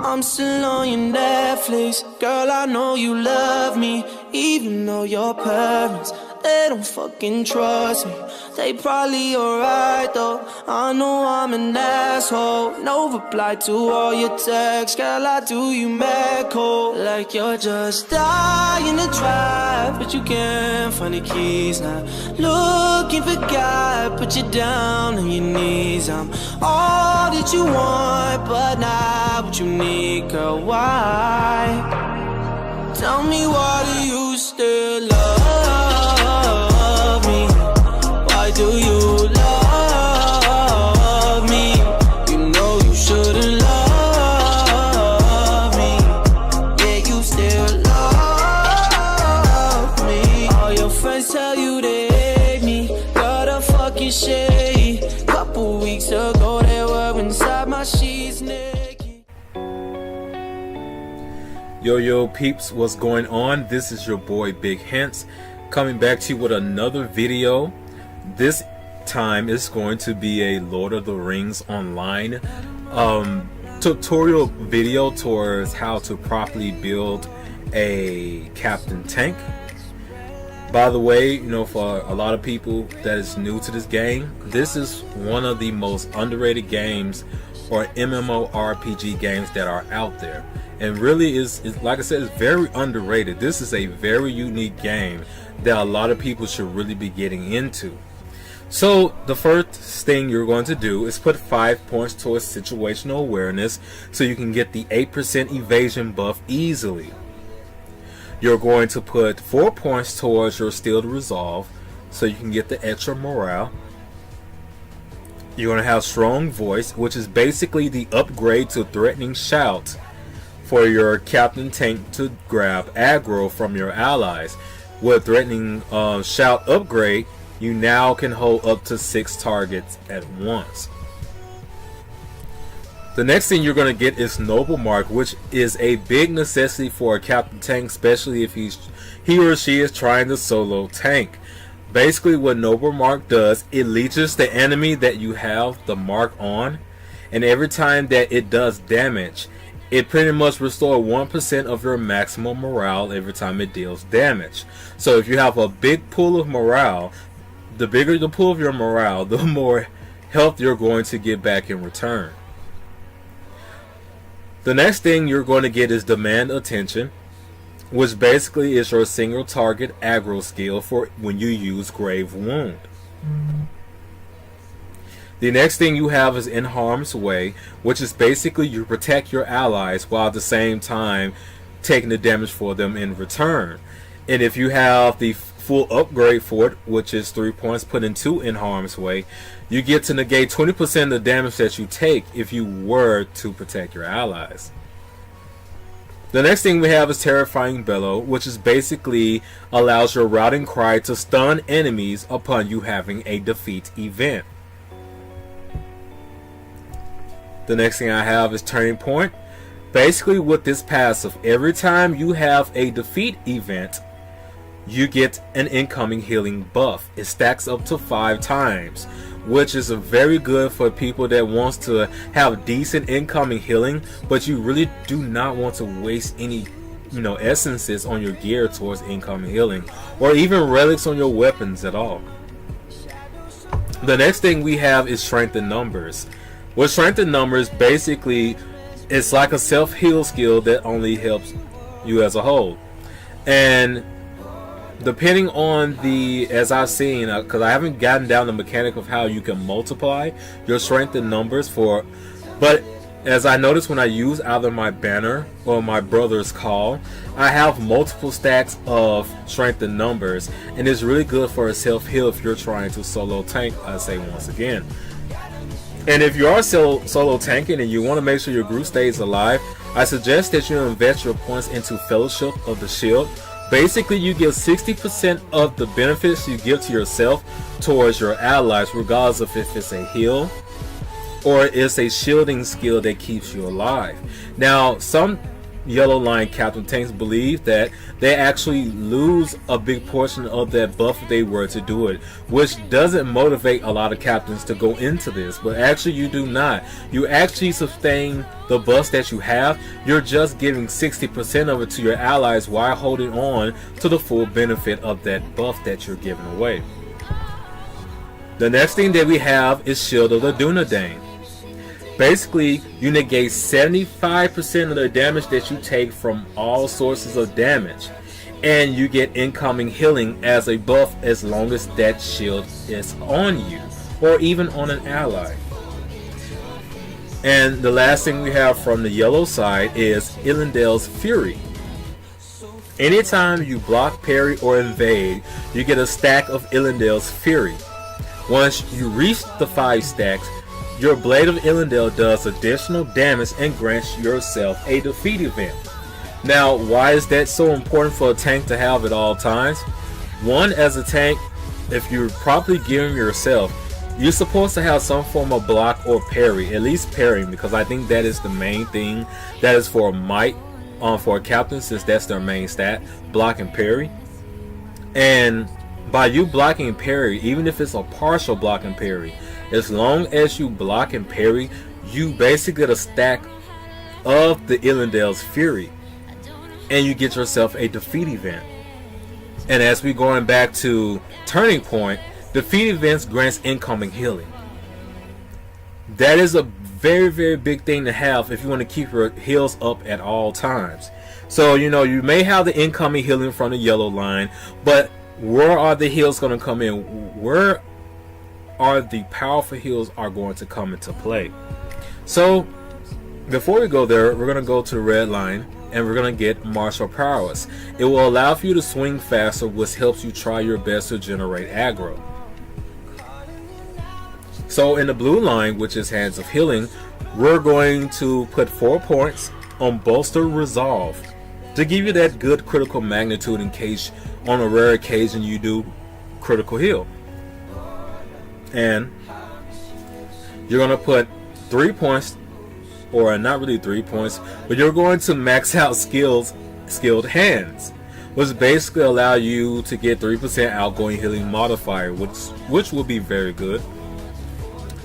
I'm still on your Netflix. Girl, I know you love me, even though your parents, they don't fucking trust me. They probably alright though, I know I'm an asshole. No reply to all your texts, girl, I do you mad cold. Like you're just dying to drive, but you can't find the keys now. Looking for God, put you down on your knees. I'm all that you want, but not what you need, girl, why? Tell me, why do you still love me? Why do you love me? You know you shouldn't love me, yet you still love me. All your friends tell you they hate me, got a fucking shade. Couple weeks ago they were inside my sheets naked. Yo peeps, what's going on? This is your boy Bighence coming back to you with another video. This time it's going to be a Lord of the Rings online tutorial video towards how to properly build a Captain Tank. By the way, you know, for a lot of people that is new to this game, this is one of the most underrated games or MMORPG games that are out there, and really is like I said, it's very underrated. This is a very unique game that a lot of people should really be getting into. So the first thing you're going to do is put 5 points towards situational awareness so you can get the 8% evasion buff easily. You're going to put 4 points towards your Steel Resolve so you can get the extra morale. You're going to have Strong Voice, which is basically the upgrade to Threatening Shout for your Captain Tank to grab aggro from your allies. With Threatening Shout upgrade, you now can hold up to 6 targets at once. The next thing you're going to get is Noble Mark, which is a big necessity for a Captain Tank, especially if he or she is trying to solo tank. Basically what Noble Mark does, it leeches the enemy that you have the mark on, and every time that it does damage, it pretty much restores 1% of your maximum morale every time it deals damage. So if you have a big pool of morale, the bigger the pool of your morale, the more health you're going to get back in return. The next thing you're going to get is Demand Attention, which basically is your single target aggro skill for when you use Grave Wound. The next thing you have is In Harm's Way, which is basically you protect your allies while at the same time taking the damage for them in return. And if you have the full upgrade for it, which is 3 points put into In Harm's Way, you get to negate 20% of the damage that you take if you were to protect your allies. The next thing we have is Terrifying Bellow, which is basically allows your routing cry to stun enemies upon you having a defeat event. The next thing I have is Turning Point. Basically with this passive, every time you have a defeat event, you get an incoming healing buff. It stacks up to 5 times, which is very good for people that wants to have decent incoming healing, but you really do not want to waste any, essences on your gear towards incoming healing, or even relics on your weapons at all. The next thing we have is Strength in Numbers. With Strength in Numbers, basically it's like a self-heal skill that only helps you as a whole, and depending on as I've seen, because I haven't gotten down the mechanic of how you can multiply your strength in numbers but as I noticed when I use either my banner or my brother's call, I have multiple stacks of strength in numbers, and it's really good for a self-heal if you're trying to solo tank, I say once again. And if you are solo tanking and you want to make sure your group stays alive, I suggest that you invest your points into Fellowship of the Shield. Basically, you give 60% of the benefits you give to yourself towards your allies, regardless of if it's a heal or it's a shielding skill that keeps you alive. Now, some yellow line captain tanks believe that they actually lose a big portion of that buff if they were to do it, which doesn't motivate a lot of captains to go into this. But actually you do not. You actually sustain the buffs that you have. You're just giving 60% of it to your allies while holding on to the full benefit of that buff that you're giving away. The next thing that we have is Shield of the Dunedain. Basically, you negate 75% of the damage that you take from all sources of damage, and you get incoming healing as a buff as long as that shield is on you or even on an ally. And the last thing we have from the yellow side is Elendil's Fury. Anytime you block, parry, or invade, you get a stack of Elendil's Fury. Once you reach the 5 stacks, your Blade of Elendil does additional damage and grants yourself a defeat event. Now, why is that so important for a tank to have at all times? One, as a tank, if you're properly gearing yourself, you're supposed to have some form of block or parry, at least parrying, because I think that is the main thing that is for might, for a captain, since that's their main stat, block and parry. And by you blocking and parry, even if it's a partial block and parry, as long as you block and parry, you basically get a stack of the Elendil's Fury, and you get yourself a defeat event. And as we going back to Turning Point, defeat events grants incoming healing. That is a very, very big thing to have if you want to keep your heals up at all times. So, you know, you may have the incoming healing from the yellow line, but where are the heals going to come in? Where are the powerful heals are going to come into play? So before we go there, we're going to go to the red line and we're going to get martial prowess. It will allow for you to swing faster, which helps you try your best to generate aggro. So in the blue line, which is Hands of Healing, we're going to put 4 points on Bolster Resolve to give you that good critical magnitude in case on a rare occasion you do critical heal. And you're going to put 3 points, or not really 3 points, but you're going to max out skilled hands, which basically allow you to get 3% outgoing healing modifier, which will be very good.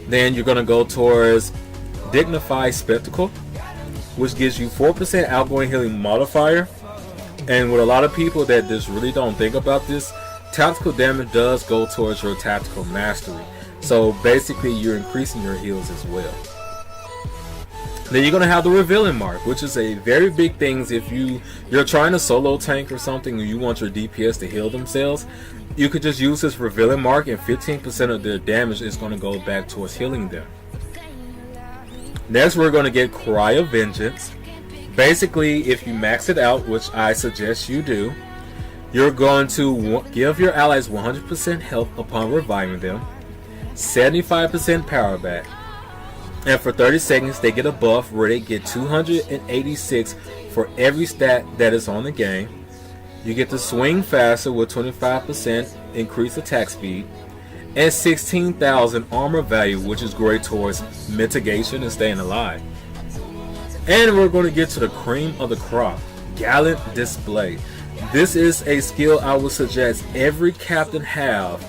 Then you're going to go towards Dignified Spectacle, which gives you 4% outgoing healing modifier. And with a lot of people that just really don't think about this, tactical damage does go towards your tactical mastery. So basically you're increasing your heals as well. Then you're going to have the Revealing Mark, which is a very big thing if you're trying to solo tank or something and you want your DPS to heal themselves. You could just use this Revealing Mark and 15% of their damage is going to go back towards healing them. Next we're going to get Cry of Vengeance. Basically, if you max it out, which I suggest you do, you're going to give your allies 100% health upon reviving them, 75% power back, and for 30 seconds they get a buff where they get 286 for every stat that is on the game. You get to swing faster with 25% increased attack speed, and 16,000 armor value, which is great towards mitigation and staying alive. And we're going to get to the cream of the crop, Gallant Display. This is a skill I would suggest every captain have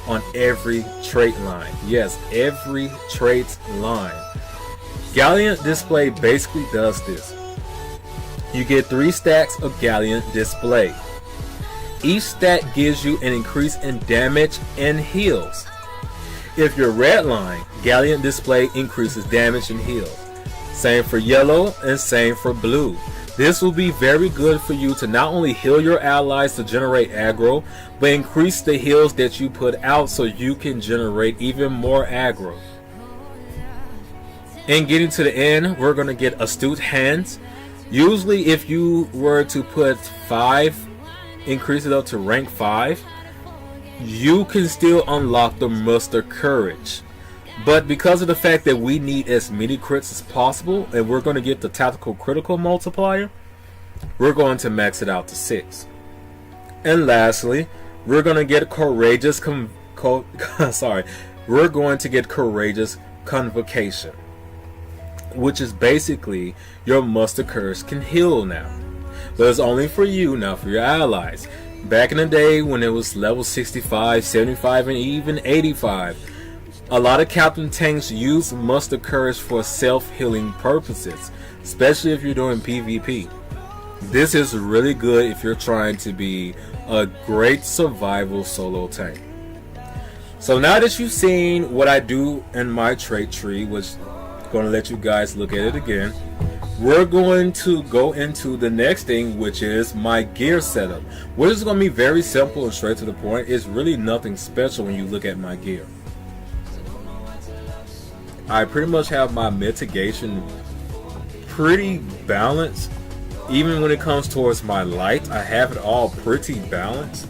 on every trait line. Yes, every trait line. Gallant Display basically does this. You get 3 stacks of Gallant Display. Each stack gives you an increase in damage and heals. If you're red line, Gallant Display increases damage and heals. Same for yellow and same for blue. This will be very good for you to not only heal your allies to generate aggro, but increase the heals that you put out so you can generate even more aggro. And getting to the end, we're going to get Astute Hands. Usually if you were to put 5, increase it up to rank 5, you can still unlock the Muster Courage. But because of the fact that we need as many crits as possible, and we're going to get the tactical critical multiplier, we're going to max it out to 6. And lastly, we're going to get Courageous Courageous Convocation. which is basically your Muster Curse can heal now. But it's only for you, not for your allies. Back in the day when it was level 65, 75, and even 85, a lot of Captain Tanks use Muster Curse for self-healing purposes, especially if you're doing PvP. This is really good if you're trying to be a great survival solo tank. So now that you've seen what I do in my trait tree, which I'm going to let you guys look at it again, we're going to go into the next thing, which is my gear setup, which is going to be very simple and straight to the point. It's really nothing special when you look at my gear. I pretty much have my mitigation pretty balanced. Even when it comes towards my light, I have it all pretty balanced.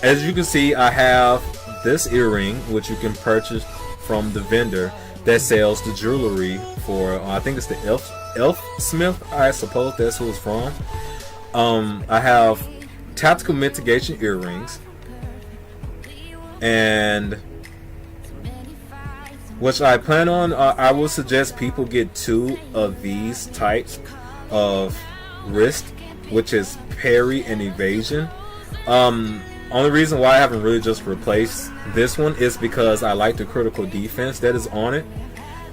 As you can see, I have this earring, which you can purchase from the vendor that sells the jewelry for, I think it's the Elf Smith, I suppose that's who it's from. I have tactical mitigation earrings, and which I plan on, I will suggest people get 2 of these types of wrist, which is parry and evasion. Only reason why I haven't really just replaced this one is because I like the critical defense that is on it,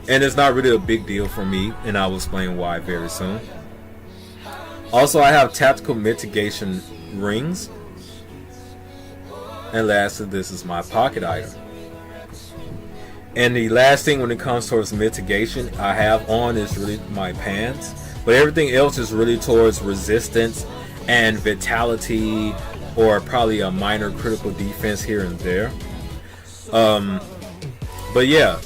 and it's not really a big deal for me, and I will explain why very soon. Also, I have tactical mitigation rings, and lastly, this is my pocket item. And the last thing when it comes towards mitigation I have on is really my pants, but everything else is really towards resistance and vitality, or probably a minor critical defense here and there. But yeah,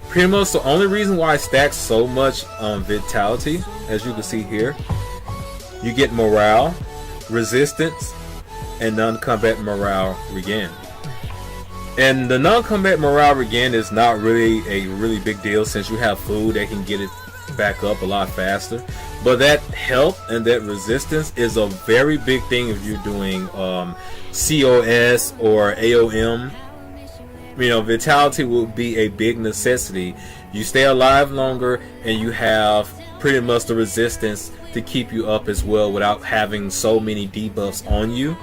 pretty much the only reason why I stack so much vitality, as you can see here, you get morale, resistance, and non-combat morale regain. And the non-combat morale regain is not really a really big deal, since you have food that can get it back up a lot faster. But that health and that resistance is a very big thing if you're doing COS or AOM. You know, vitality will be a big necessity. You stay alive longer, and you have pretty much the resistance to keep you up as well without having so many debuffs on you.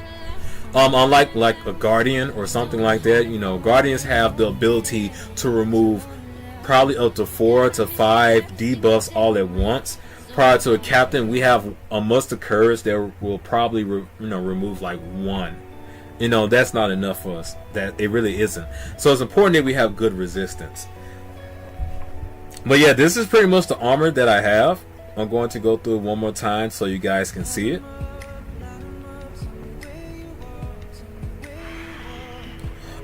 Unlike like a Guardian or something like that, you know, Guardians have the ability to remove probably up to 4 to 5 debuffs all at once. Prior to a Captain, we have a Muster Curse that will probably remove like 1. You know, that's not enough for us. That it really isn't. So it's important that we have good resistance. But yeah, this is pretty much the armor that I have. I'm going to go through it one more time so you guys can see it.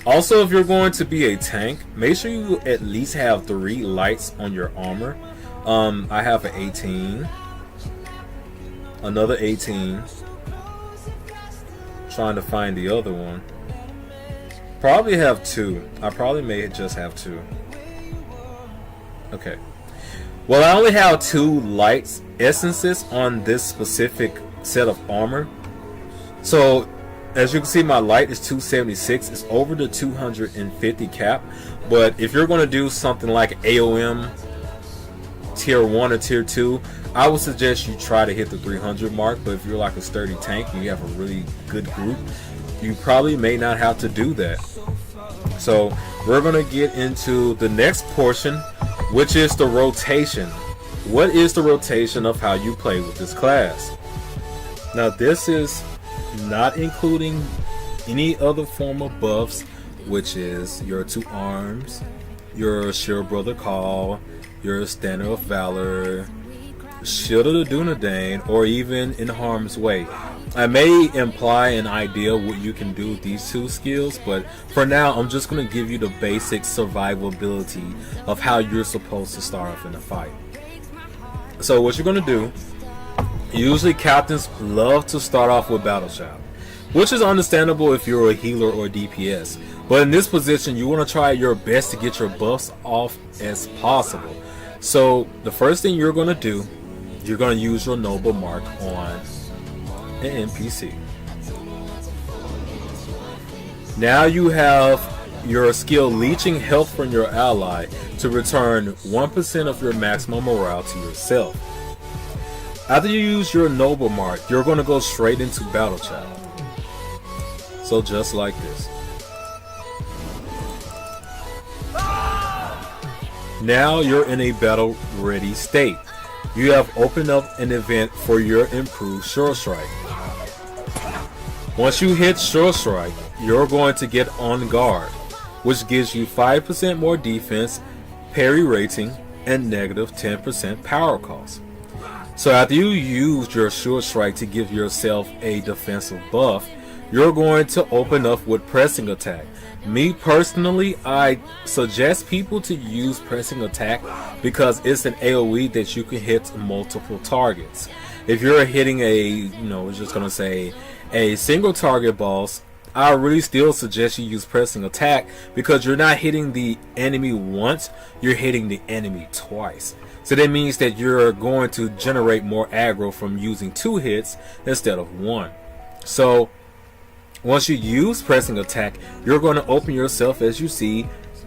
Also, if you're going to be a tank, make sure you at least have 3 lights on your armor. I have an 18, another 18, trying to find the other one. Probably have 2. I probably may just have 2. Okay. Well, I only have 2 lights essences on this specific set of armor. So, as you can see, my light is 276. It's over the 250 cap. But if you're going to do something like AOM tier 1 or tier 2, I would suggest you try to hit the 300 mark. But if you're like a sturdy tank and you have a really good group, you probably may not have to do that. So we're going to get into the next portion, which is the rotation. What is the rotation of how you play with this class? Now, this is not including any other form of buffs, which is your 2 arms, your Shield Brother Call, your Standard of Valor, Shield of the Dunedain, or even In Harm's Way. I may imply an idea what you can do with these 2 skills, but for now I'm just going to give you the basic survivability of how you're supposed to start off in a fight. So what you're going to do, usually captains love to start off with Battle Shout, which is understandable if you're a healer or DPS. But in this position, you want to try your best to get your buffs off as possible. So the first thing you're going to do, you're going to use your Noble Mark on an NPC. Now you have your skill leeching health from your ally to return 1% of your maximum morale to yourself. After you use your noble mark, you're going to go straight into battle chat. So just like this. Now you're in a battle ready state. You have opened up an event for your improved Sure Strike. Once you hit Sure Strike, you're going to get On Guard, which gives you 5% more defense, parry rating, and negative 10% power cost. So after you use your Sure Strike to give yourself a defensive buff, you're going to open up with Pressing Attack. Me personally, I suggest people to use Pressing Attack because it's an AoE that you can hit multiple targets. If you're hitting a single target boss, I really still suggest you use Pressing Attack because you're not hitting the enemy once, you're hitting the enemy twice. So that means that you're going to generate more aggro from using 2 hits instead of 1. So once you use Pressing Attack, you're going to open yourself, as you see,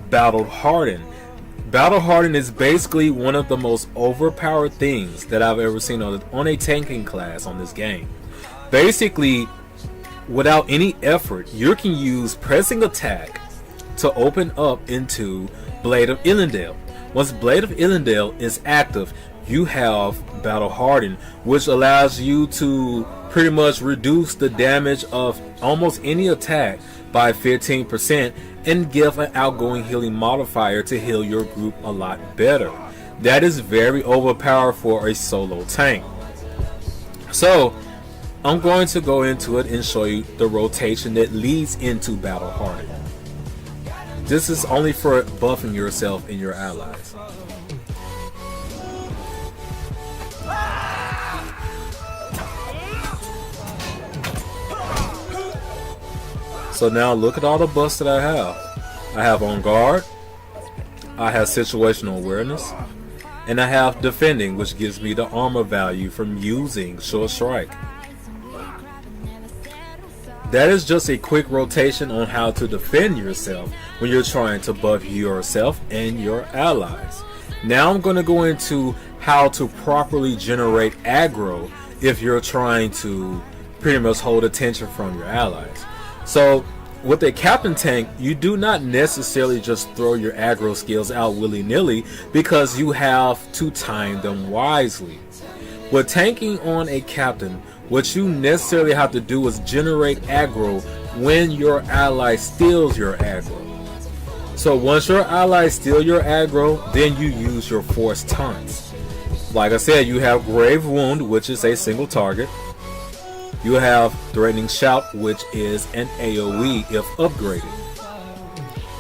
Battle Harden. Battle Harden is basically one of the most overpowered things that I've ever seen on a tanking class on this game. Basically, without any effort, you can use Pressing Attack to open up into Blade of Illendale. Once Blade of Illendale is active, you have Battle Harden, which allows you to pretty much reduce the damage of almost any attack by 15% and give an outgoing healing modifier to heal your group a lot better. That is very overpowered for a solo tank. So I'm going to go into it and show you the rotation that leads into Battle Harden. This is only for buffing yourself and your allies. So now look at all the buffs that I have. I have On Guard, I have Situational Awareness, and I have Defending, which gives me the armor value from using Sure Strike. That is just a quick rotation on how to defend yourself when you're trying to buff yourself and your allies. Now I'm going to go into how to properly generate aggro if you're trying to pretty much hold attention from your allies. So with a captain tank, you do not necessarily just throw your aggro skills out willy-nilly because you have to time them wisely. With tanking on a captain, what you necessarily have to do is generate aggro when your ally steals your aggro. So once your ally steal your aggro, then you use your force taunts. Like I said, you have Grave Wound, which is a single target. You have Threatening Shout, which is an AoE if upgraded.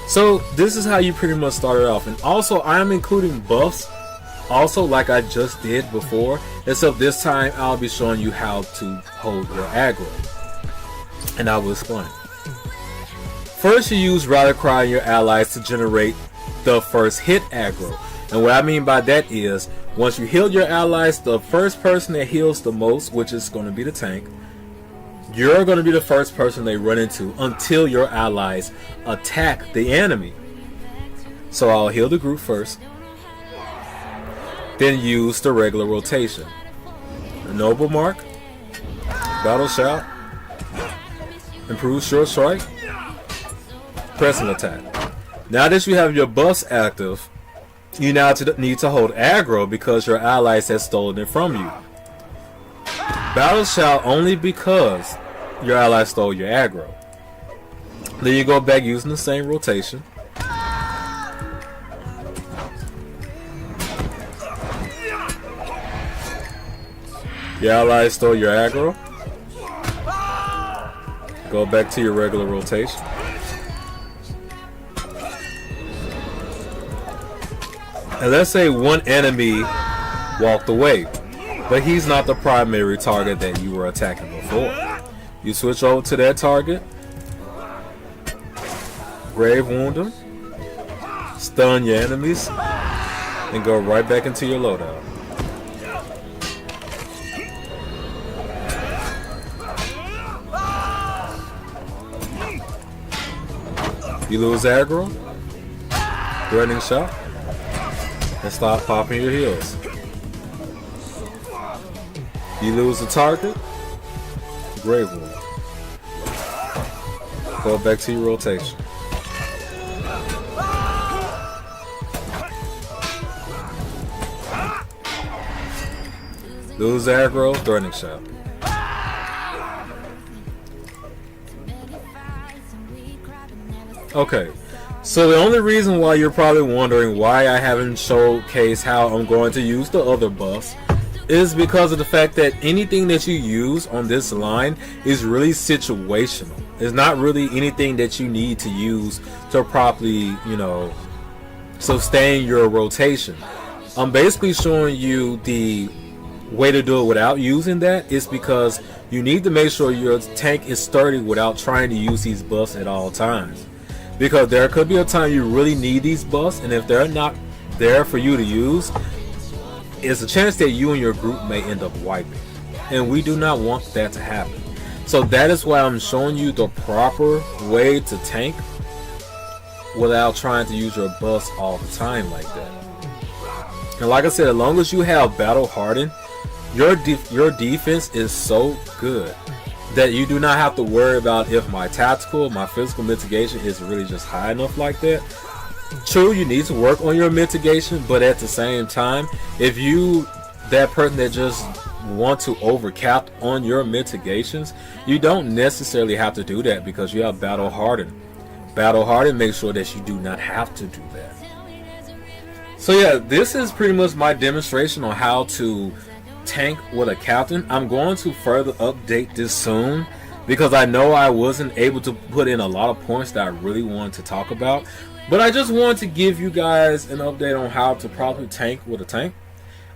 So this is how you pretty much start it off. And also I am including buffs, also like I just did before, except this time I'll be showing you how to hold your aggro. And I will explain. First, you use Rally Cry and your allies to generate the first hit aggro. And what I mean by that is, once you heal your allies, the first person that heals the most, which is going to be the tank, you're going to be the first person they run into until your allies attack the enemy. So I'll heal the group first, then use the regular rotation. The Noble Mark, Battle Shout, Improved Sure Strike, Pressing Attack. Now that you have your buffs active, you now need to hold aggro because your allies have stolen it from you. Battle Shout only because your ally stole your aggro. Then you go back using the same rotation. Your ally stole your aggro. Go back to your regular rotation. And let's say one enemy walked away, but he's not the primary target that you were attacking before. You switch over to that target, Grave Wound him, stun your enemies, and go right back into your loadout. You lose aggro, threatening shot, and stop popping your heals. You lose the target, grave wound. Go back to your rotation. Lose aggro, threatening shot. Okay, so the only reason why you're probably wondering why I haven't showcased how I'm going to use the other buffs is because of the fact that anything that you use on this line is really situational. It's not really anything that you need to use to properly, sustain your rotation. I'm basically showing you the way to do it without using that is because you need to make sure your tank is sturdy without trying to use these buffs at all times. Because there could be a time you really need these buffs, and if they're not there for you to use, it's a chance that you and your group may end up wiping, and we do not want that to happen. So that is why I'm showing you the proper way to tank without trying to use your buffs all the time like that. And like I said, as long as you have battle hardened, your defense is so good that you do not have to worry about if my tactical, my physical mitigation is really just high enough like that. True, you need to work on your mitigation, but at the same time, if you that person that just want to overcap on your mitigations, you don't necessarily have to do that because you have battle hardened. Battle hardened makes sure that you do not have to do that. So yeah, this is pretty much my demonstration on how to tank with a captain. I'm going to further update this soon because I know I wasn't able to put in a lot of points that I really wanted to talk about, but I just wanted to give you guys an update on how to properly tank with a tank.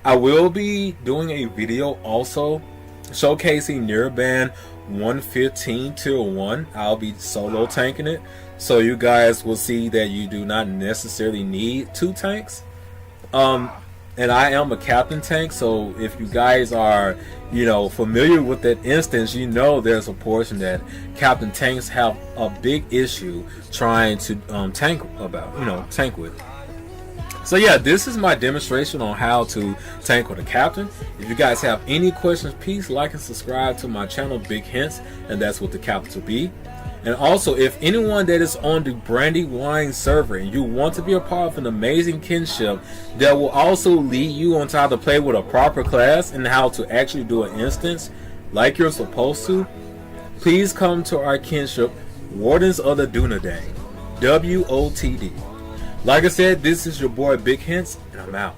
I will be doing a video also showcasing Nearband 115 tier 1. I'll be solo tanking it, so you guys will see that you do not necessarily need 2 tanks. And I am a captain tank, so if you guys are, familiar with that instance, there's a portion that captain tanks have a big issue trying to tank with. So yeah, this is my demonstration on how to tank with a captain. If you guys have any questions, please like and subscribe to my channel, Bighence, and that's what the capital B. And also, if anyone that is on the Brandywine server and you want to be a part of an amazing kinship that will also lead you on how to play with a proper class and how to actually do an instance like you're supposed to, please come to our kinship, Wardens of the Dunedain, WOTD. Like I said, this is your boy Bighence, and I'm out.